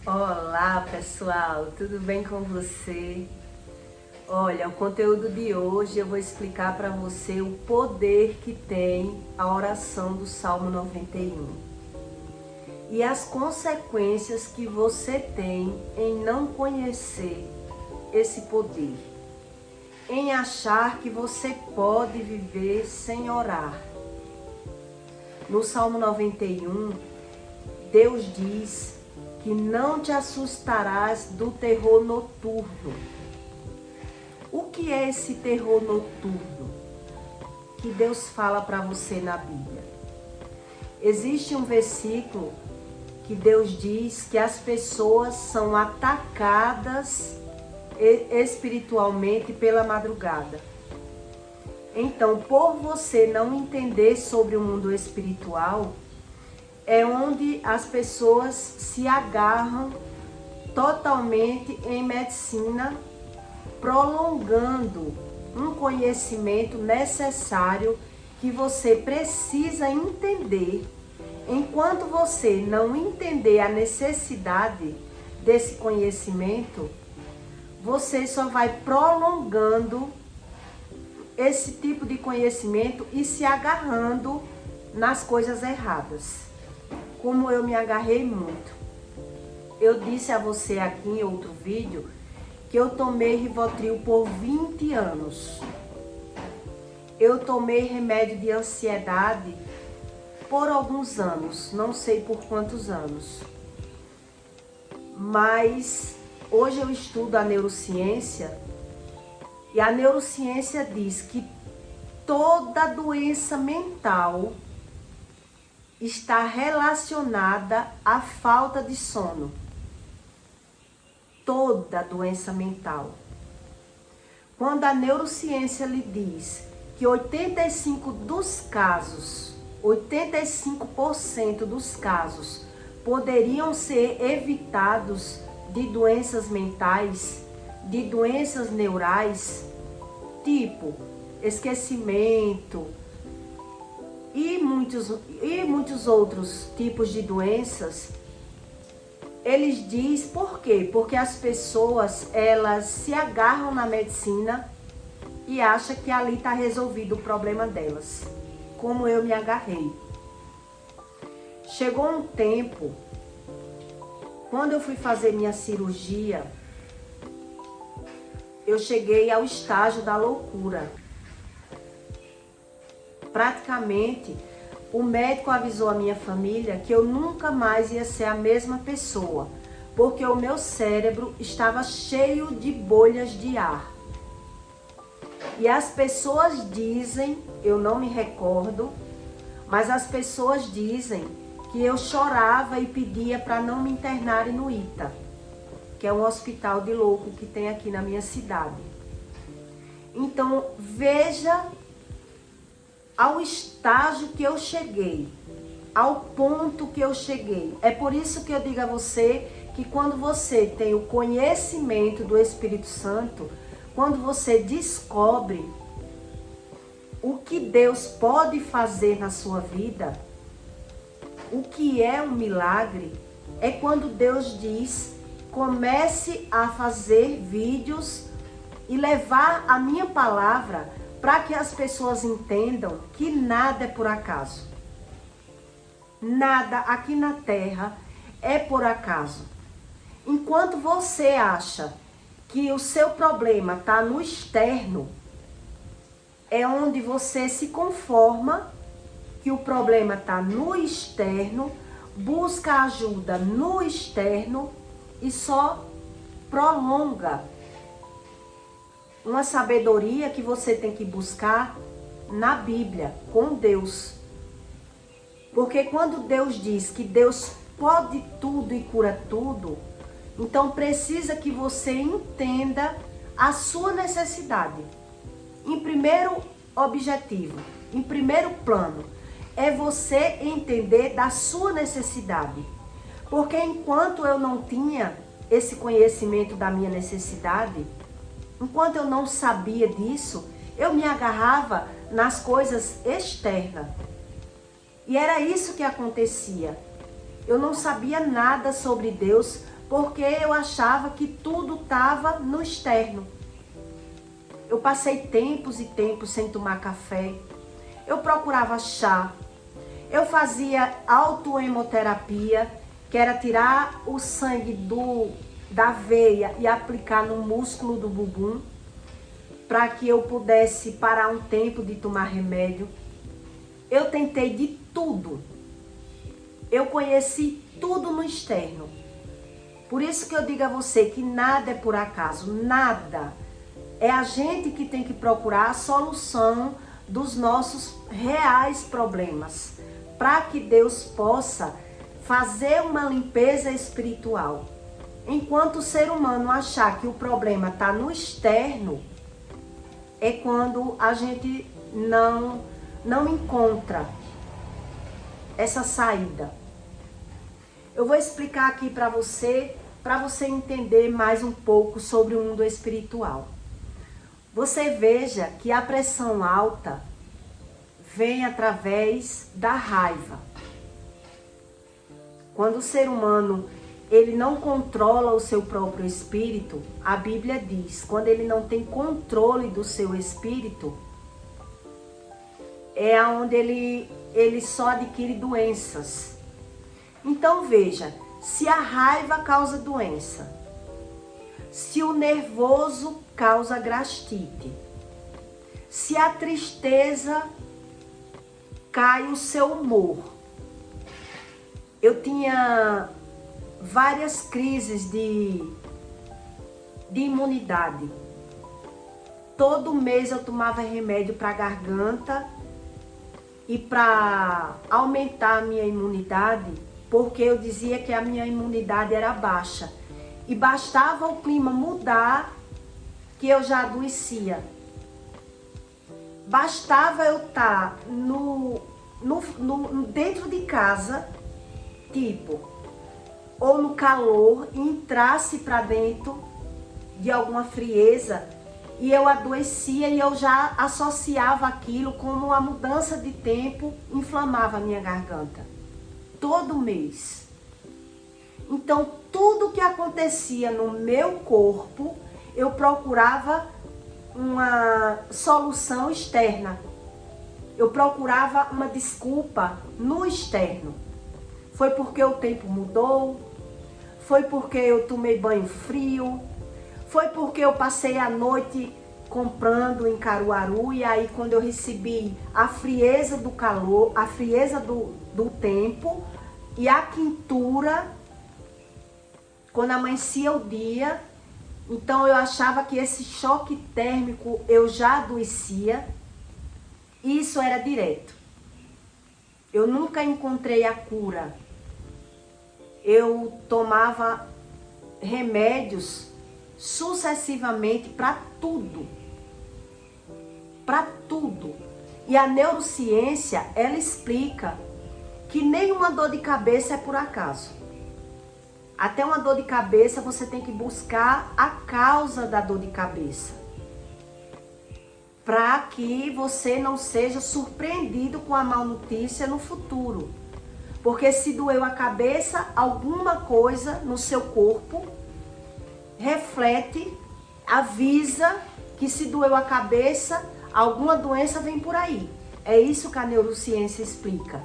Olá pessoal, tudo bem com você? Olha, o conteúdo de hoje eu vou explicar para você o poder que tem a oração do Salmo 91 e as consequências que você tem em não conhecer esse poder, em achar que você pode viver sem orar. No Salmo 91, Deus diz que não te assustarás do terror noturno. O que é esse terror noturno que Deus fala para você na Bíblia? Existe um versículo que Deus diz que as pessoas são atacadas espiritualmente pela madrugada. Então, por você não entender sobre o mundo espiritual, é onde as pessoas se agarram totalmente em medicina, prolongando um conhecimento necessário que você precisa entender. Enquanto você não entender a necessidade desse conhecimento, você só vai prolongando esse tipo de conhecimento e se agarrando nas coisas erradas. Como eu me agarrei muito. Eu disse a você aqui em outro vídeo que eu tomei Rivotril por 20 anos. Eu tomei remédio de ansiedade por alguns anos, não sei por quantos anos. Mas hoje eu estudo a neurociência e a neurociência diz que toda doença mental está relacionada à falta de sono. Toda doença mental. Quando a neurociência lhe diz que 85% dos casos poderiam ser evitados de doenças mentais, de doenças neurais, tipo esquecimento, e muitos outros tipos de doenças, eles dizem por quê? Porque as pessoas, elas se agarram na medicina e acham que ali está resolvido o problema delas, como eu me agarrei. Chegou um tempo, quando eu fui fazer minha cirurgia, eu cheguei ao estágio da loucura. Praticamente, o médico avisou a minha família que eu nunca mais ia ser a mesma pessoa, porque o meu cérebro estava cheio de bolhas de ar. E as pessoas dizem, eu não me recordo, mas as pessoas dizem que eu chorava e pedia para não me internarem no ITA, que é um hospital de louco que tem aqui na minha cidade. Então, veja ao estágio que eu cheguei, ao ponto que eu cheguei. É por isso que eu digo a você que quando você tem o conhecimento do Espírito Santo, quando você descobre o que Deus pode fazer na sua vida, o que é um milagre, é quando Deus diz: comece a fazer vídeos e levar a minha palavra para que as pessoas entendam que nada é por acaso. Nada aqui na Terra é por acaso. Enquanto você acha que o seu problema está no externo, é onde você se conforma que o problema está no externo, busca ajuda no externo e só prolonga uma sabedoria que você tem que buscar na Bíblia, com Deus. Porque quando Deus diz que Deus pode tudo e cura tudo, então precisa que você entenda a sua necessidade. Em primeiro objetivo, em primeiro plano, é você entender da sua necessidade. Porque enquanto eu não tinha esse conhecimento da minha necessidade, enquanto eu não sabia disso, eu me agarrava nas coisas externas. E era isso que acontecia. Eu não sabia nada sobre Deus porque eu achava que tudo estava no externo. Eu passei tempos e tempos sem tomar café. Eu procurava chá. Eu fazia autohemoterapia, que era tirar o sangue da veia e aplicar no músculo do bumbum, para que eu pudesse parar um tempo de tomar remédio. Eu tentei de tudo. Eu conheci tudo no externo. Por isso que eu digo a você que nada é por acaso, nada. É a gente que tem que procurar a solução dos nossos reais problemas, para que Deus possa fazer uma limpeza espiritual. Enquanto o ser humano achar que o problema está no externo, é quando a gente não encontra essa saída. Eu vou explicar aqui para você entender mais um pouco sobre o mundo espiritual. Você veja que a pressão alta vem através da raiva. Quando o ser humano ele não controla o seu próprio espírito, a Bíblia diz, quando ele não tem controle do seu espírito, é onde ele só adquire doenças. Então veja, se a raiva causa doença, se o nervoso causa gastrite, se a tristeza cai o seu humor. Eu tinha várias crises de imunidade. Todo mês eu tomava remédio para garganta e para aumentar a minha imunidade, porque eu dizia que a minha imunidade era baixa. E bastava o clima mudar que eu já adoecia. Bastava eu estar dentro de casa, tipo, ou no calor, e entrasse para dentro de alguma frieza, e eu adoecia e eu já associava aquilo como a mudança de tempo inflamava a minha garganta. Todo mês. Então, tudo que acontecia no meu corpo, eu procurava uma solução externa. Eu procurava uma desculpa no externo. Foi porque o tempo mudou, foi porque eu tomei banho frio, foi porque eu passei a noite comprando em Caruaru e aí quando eu recebi a frieza do calor, a frieza do tempo e a quentura, quando amanhecia o dia, então eu achava que esse choque térmico eu já adoecia. Isso era direto. Eu nunca encontrei a cura. Eu tomava remédios sucessivamente para tudo. Para tudo. E a neurociência, ela explica que nenhuma dor de cabeça é por acaso. Até uma dor de cabeça, você tem que buscar a causa da dor de cabeça, para que você não seja surpreendido com a má notícia no futuro. Porque se doeu a cabeça, alguma coisa no seu corpo reflete, avisa que se doeu a cabeça, alguma doença vem por aí. É isso que a neurociência explica.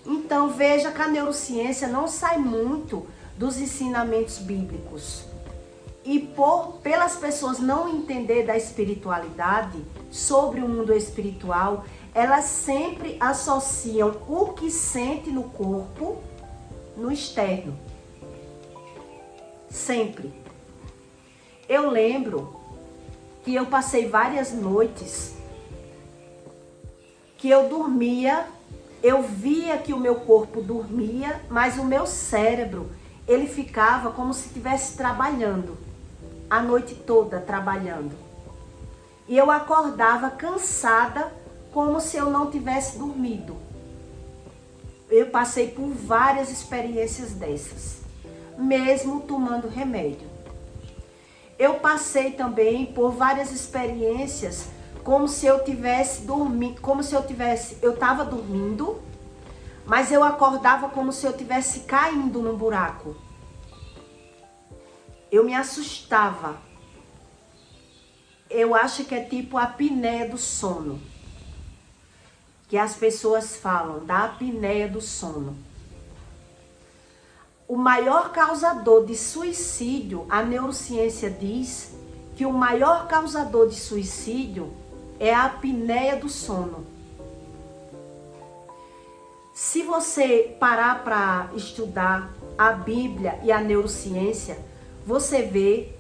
Então veja que a neurociência não sai muito dos ensinamentos bíblicos. E pelas pessoas não entender da espiritualidade, sobre o mundo espiritual, elas sempre associam o que sente no corpo no externo. Sempre. Eu lembro que eu passei várias noites que eu dormia, eu via que o meu corpo dormia, mas o meu cérebro, ele ficava como se estivesse trabalhando, a noite toda trabalhando. E eu acordava cansada, como se eu não tivesse dormido. Eu passei por várias experiências dessas, mesmo tomando remédio. Eu passei também por várias experiências como se eu tivesse dormindo, eu estava dormindo, mas eu acordava como se eu tivesse caindo num buraco. eu me assustava. Eu acho que é tipo a apneia do sono, que as pessoas falam, da apneia do sono. O maior causador de suicídio, a neurociência diz que o maior causador de suicídio é a apneia do sono. Se você parar para estudar a Bíblia e a neurociência, você vê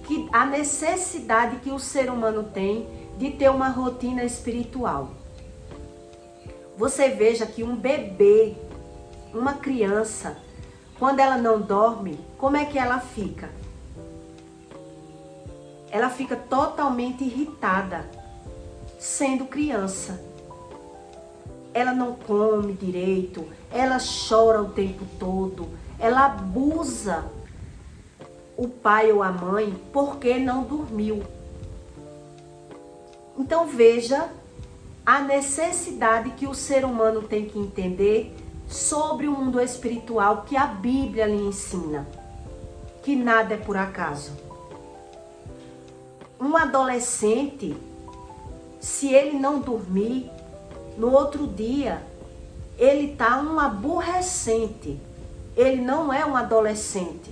que a necessidade que o ser humano tem de ter uma rotina espiritual. Você veja que um bebê, uma criança, quando ela não dorme, como é que ela fica? Ela fica totalmente irritada, sendo criança. Ela não come direito, ela chora o tempo todo, ela abusa o pai ou a mãe porque não dormiu. Então veja a necessidade que o ser humano tem que entender sobre o mundo espiritual que a Bíblia lhe ensina, que nada é por acaso. Um adolescente, se ele não dormir, no outro dia, ele está um aborrecente, ele não é um adolescente.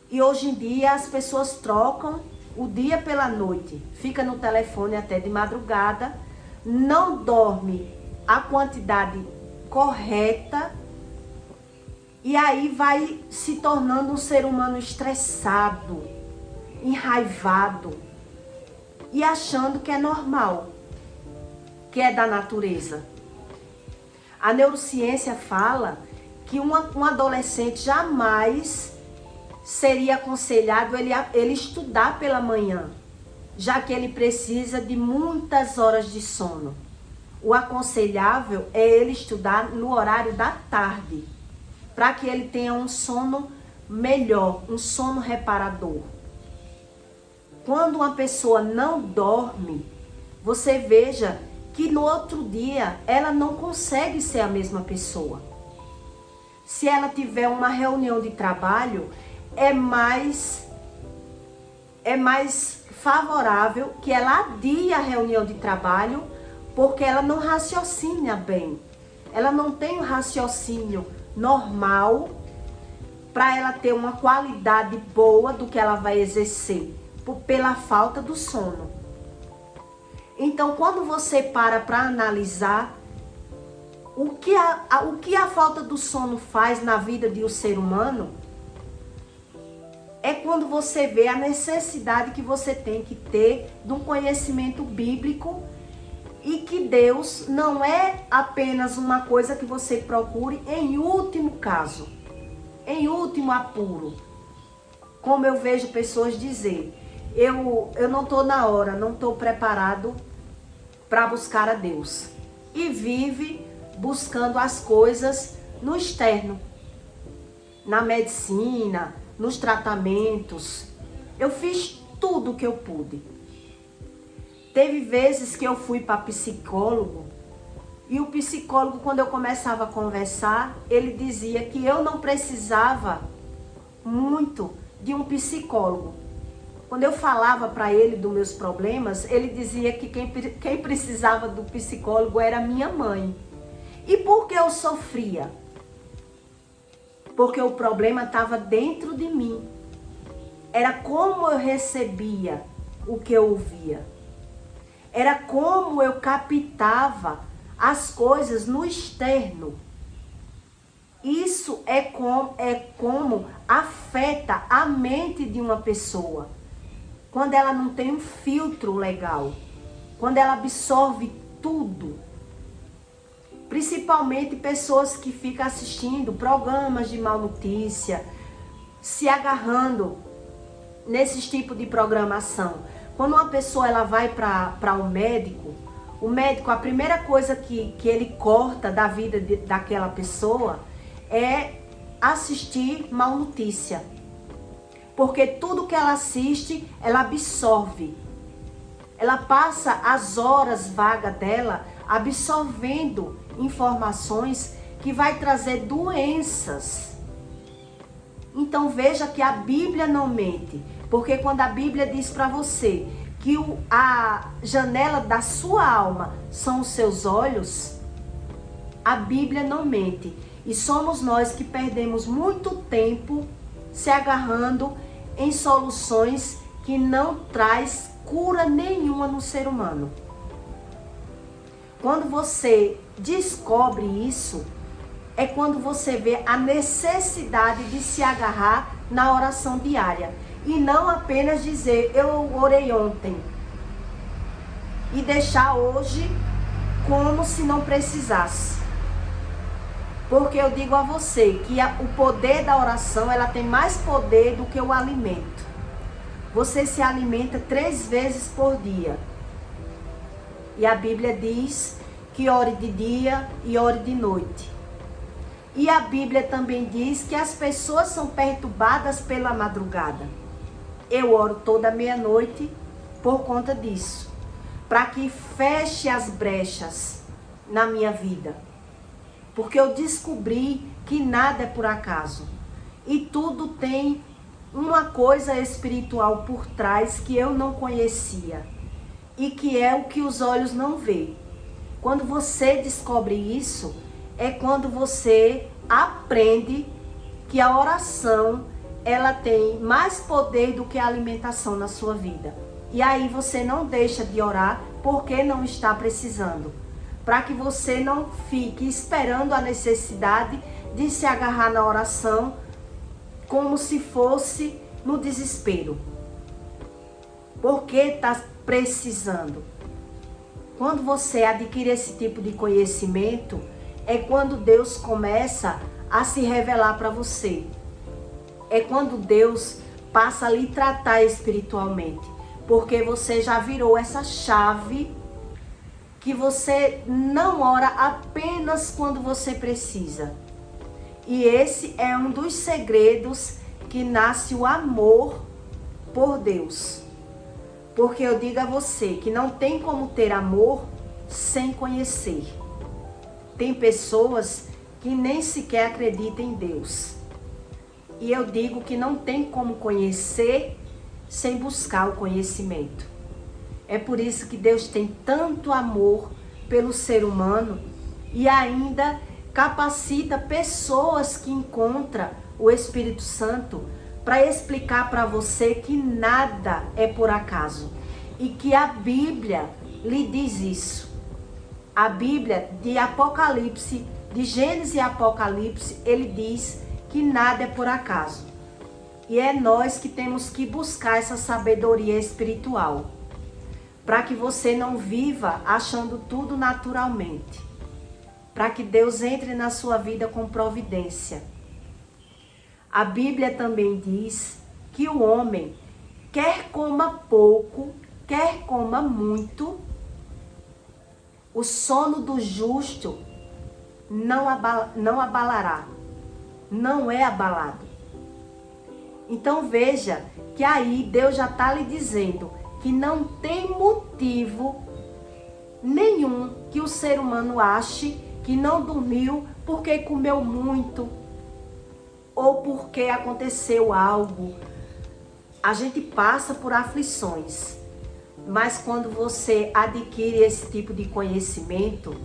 E hoje em dia as pessoas trocam o dia pela noite, fica no telefone até de madrugada, não dorme a quantidade correta e aí vai se tornando um ser humano estressado, enraivado e achando que é normal, que é da natureza. A neurociência fala que um adolescente jamais seria aconselhado ele estudar pela manhã, já que ele precisa de muitas horas de sono. O aconselhável é ele estudar no horário da tarde, para que ele tenha um sono melhor, um sono reparador. Quando uma pessoa não dorme, você veja que no outro dia ela não consegue ser a mesma pessoa. Se ela tiver uma reunião de trabalho, é mais favorável que ela adie a reunião de trabalho, porque ela não raciocina bem. Ela não tem um raciocínio normal para ela ter uma qualidade boa do que ela vai exercer, pela falta do sono. Então, quando você para analisar o que a falta do sono faz na vida de um ser humano, é quando você vê a necessidade que você tem que ter de um conhecimento bíblico e que Deus não é apenas uma coisa que você procure em último caso, em último apuro. Como eu vejo pessoas dizer, eu não estou na hora, não estou preparado para buscar a Deus. E vive buscando as coisas no externo, na medicina, nos tratamentos. Eu fiz tudo o que eu pude. Teve vezes que eu fui para psicólogo e o psicólogo, quando eu começava a conversar, ele dizia que eu não precisava muito de um psicólogo. Quando eu falava para ele dos meus problemas, ele dizia que quem precisava do psicólogo era minha mãe. E por que eu sofria? Porque o problema estava dentro de mim. Era como eu recebia o que eu ouvia. Era como eu captava as coisas no externo. Isso é como afeta a mente de uma pessoa. Quando ela não tem um filtro legal. Quando ela absorve tudo. Principalmente pessoas que ficam assistindo programas de mal notícia, se agarrando nesses tipos de programação. Quando uma pessoa ela vai para um médico, o médico, a primeira coisa que ele corta da vida daquela pessoa é assistir mal notícia. Porque tudo que ela assiste, ela absorve. Ela passa as horas vagas dela absorvendo informações que vai trazer doenças. Então veja que a Bíblia não mente, porque quando a Bíblia diz para você que a janela da sua alma são os seus olhos, a Bíblia não mente. E somos nós que perdemos muito tempo se agarrando em soluções que não traz cura nenhuma no ser humano. Quando você descobre isso, é quando você vê a necessidade de se agarrar na oração diária. E não apenas dizer, eu orei ontem. E deixar hoje como se não precisasse. Porque eu digo a você que o poder da oração, ela tem mais poder do que o alimento. Você se alimenta 3 vezes por dia. E a Bíblia diz que ore de dia e ore de noite. E a Bíblia também diz que as pessoas são perturbadas pela madrugada. Eu oro toda meia-noite por conta disso. Para que feche as brechas na minha vida. Porque eu descobri que nada é por acaso. E tudo tem uma coisa espiritual por trás que eu não conhecia. E que é o que os olhos não veem. Quando você descobre isso, é quando você aprende que a oração, ela tem mais poder do que a alimentação na sua vida. E aí você não deixa de orar porque não está precisando. Para que você não fique esperando a necessidade de se agarrar na oração como se fosse no desespero. Porque está precisando. Quando você adquire esse tipo de conhecimento, é quando Deus começa a se revelar para você. É quando Deus passa a lhe tratar espiritualmente. Porque você já virou essa chave que você não ora apenas quando você precisa. E esse é um dos segredos que nasce o amor por Deus. Porque eu digo a você que não tem como ter amor sem conhecer. Tem pessoas que nem sequer acreditam em Deus. E eu digo que não tem como conhecer sem buscar o conhecimento. É por isso que Deus tem tanto amor pelo ser humano e ainda capacita pessoas que encontram o Espírito Santo para explicar para você que nada é por acaso e que a Bíblia lhe diz isso. A Bíblia de Apocalipse, de Gênesis e Apocalipse, ele diz que nada é por acaso. E é nós que temos que buscar essa sabedoria espiritual, para que você não viva achando tudo naturalmente, para que Deus entre na sua vida com providência. A Bíblia também diz que o homem, quer coma pouco, quer coma muito, o sono do justo não abalará, não é abalado. Então veja que aí Deus já está lhe dizendo que não tem motivo nenhum que o ser humano ache que não dormiu porque comeu muito ou porque aconteceu algo. A gente passa por aflições, mas quando você adquire esse tipo de conhecimento,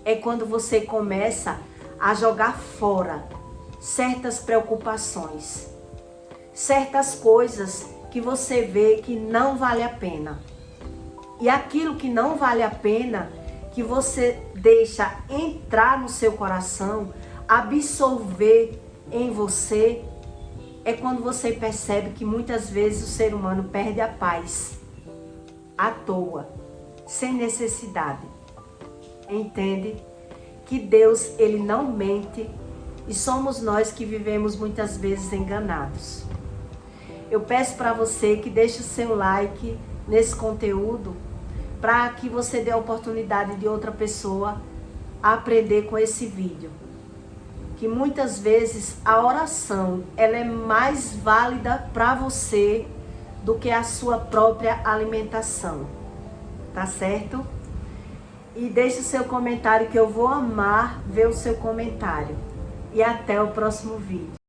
é quando você começa a jogar fora certas preocupações, certas coisas que você vê que não vale a pena. E aquilo que não vale a pena, que você deixa entrar no seu coração, absorver em você, é quando você percebe que muitas vezes o ser humano perde a paz, à toa, sem necessidade. Entende? Que Deus, ele não mente e somos nós que vivemos muitas vezes enganados. Eu peço para você que deixe o seu like nesse conteúdo, para que você dê a oportunidade de outra pessoa aprender com esse vídeo. Que muitas vezes a oração, ela é mais válida para você do que a sua própria alimentação. Tá certo? E deixe o seu comentário que eu vou amar ver o seu comentário. E até o próximo vídeo.